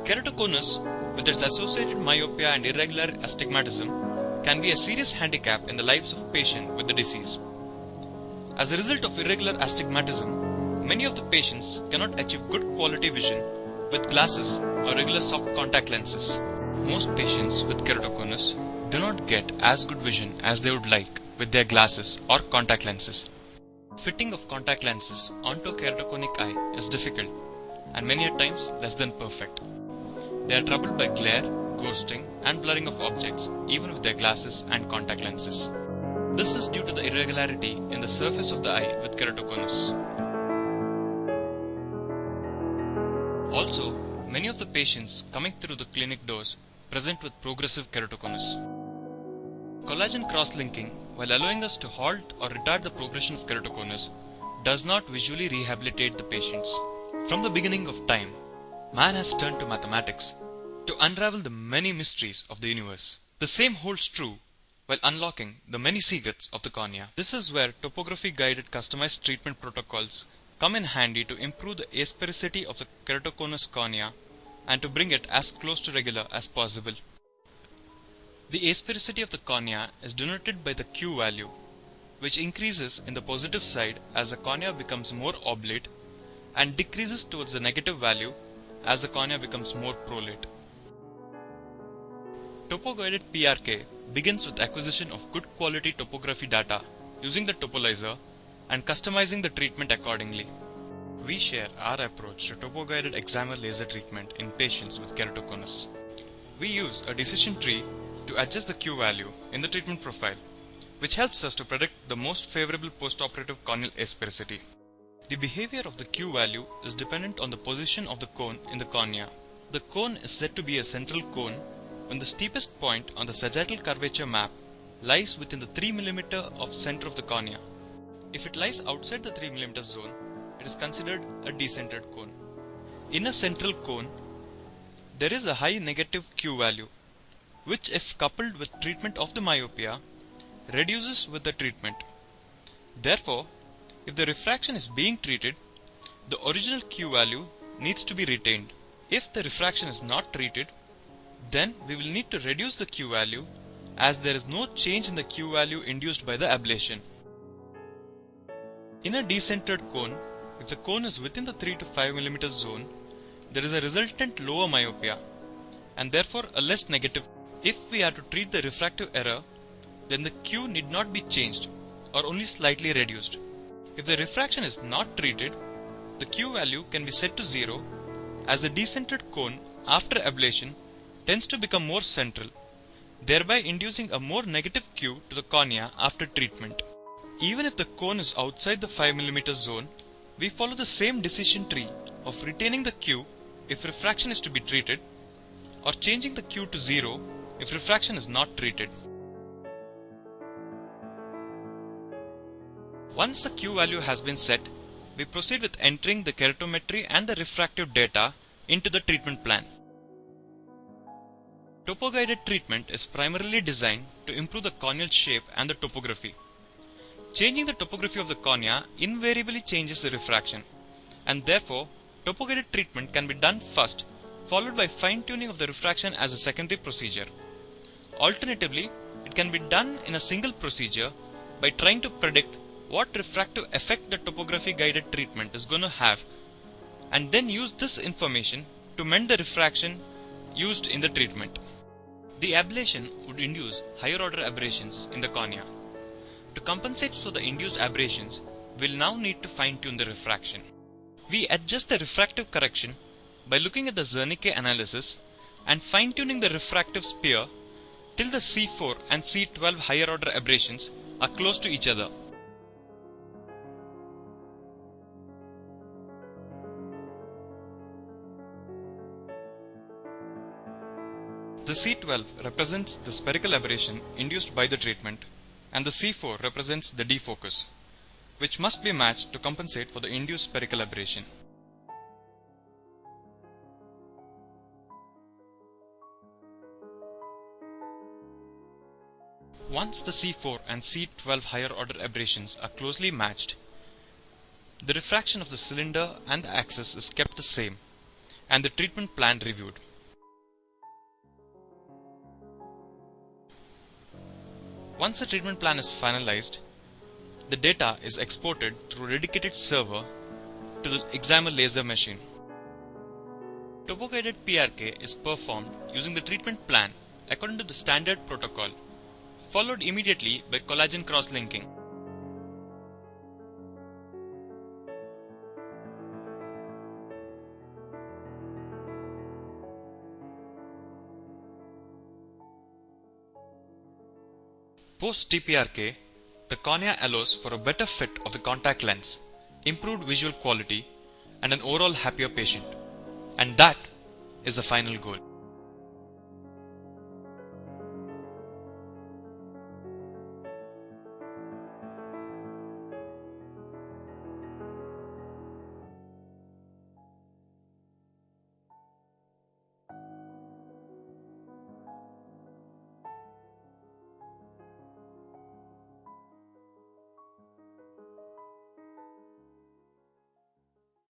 Keratoconus, with its associated myopia and irregular astigmatism, can be a serious handicap in the lives of patients with the disease. As a result of irregular astigmatism, many of the patients cannot achieve good quality vision with glasses or regular soft contact lenses. Most patients with keratoconus do not get as good vision as they would like with their glasses or contact lenses. Fitting of contact lenses onto a keratoconic eye is difficult and many a times less than perfect. They are troubled by glare, ghosting and blurring of objects even with their glasses and contact lenses. This is due to the irregularity in the surface of the eye with keratoconus. Also, many of the patients coming through the clinic doors present with progressive keratoconus. Collagen cross-linking, while allowing us to halt or retard the progression of keratoconus, does not visually rehabilitate the patients. From the beginning of time, man has turned to mathematics to unravel the many mysteries of the universe. The same holds true while unlocking the many secrets of the cornea. This is where topography-guided customized treatment protocols come in handy to improve the asphericity of the keratoconus cornea and to bring it as close to regular as possible. The asphericity of the cornea is denoted by the Q value, which increases in the positive side as the cornea becomes more oblate and decreases towards the negative value as the cornea becomes more prolate. Topo-guided PRK begins with acquisition of good quality topography data using the topolyzer and customizing the treatment accordingly. We share our approach to topo-guided excimer laser treatment in patients with keratoconus. We use a decision tree to adjust the Q value in the treatment profile, which helps us to predict the most favorable postoperative corneal asphericity. The behavior of the Q value is dependent on the position of the cone in the cornea. The cone is said to be a central cone when the steepest point on the sagittal curvature map lies within the 3 mm of center of the cornea. If it lies outside the 3 mm zone, it is considered a decentered cone. In a central cone, there is a high negative Q value, which if coupled with treatment of the myopia, reduces with the treatment. Therefore, if the refraction is being treated, the original Q value needs to be retained. If the refraction is not treated, then we will need to reduce the Q value as there is no change in the Q value induced by the ablation. In a decentered cone, if the cone is within the 3 to 5 mm zone, there is a resultant lower myopia and therefore a less negative. If we are to treat the refractive error, then the Q need not be changed or only slightly reduced. If the refraction is not treated, the Q value can be set to 0 as the decentered cone after ablation tends to become more central, thereby inducing a more negative Q to the cornea after treatment. Even if the cone is outside the 5 mm zone, we follow the same decision tree of retaining the Q if refraction is to be treated or changing the Q to 0 if refraction is not treated. Once the Q value has been set, we proceed with entering the keratometry and the refractive data into the treatment plan. Topo-guided treatment is primarily designed to improve the corneal shape and the topography. Changing the topography of the cornea invariably changes the refraction, and therefore topo-guided treatment can be done first, followed by fine-tuning of the refraction as a secondary procedure. Alternatively, it can be done in a single procedure by trying to predict what refractive effect the topography-guided treatment is going to have, and then use this information to mend the refraction used in the treatment. The ablation would induce higher order aberrations in the cornea. To compensate for the induced aberrations, we will now need to fine-tune the refraction. We adjust the refractive correction by looking at the Zernike analysis and fine-tuning the refractive sphere till the C4 and C12 higher order aberrations are close to each other. The C12 represents the spherical aberration induced by the treatment, and the C4 represents the defocus, which must be matched to compensate for the induced spherical aberration. Once the C4 and C12 higher order aberrations are closely matched, the refraction of the cylinder and the axis is kept the same, and the treatment plan reviewed. Once the treatment plan is finalized, the data is exported through a dedicated server to the examiner laser machine. Topo-guided PRK is performed using the treatment plan according to the standard protocol, followed immediately by collagen cross-linking. Post TPRK, the cornea allows for a better fit of the contact lens, improved visual quality, and an overall happier patient. And that is the final goal.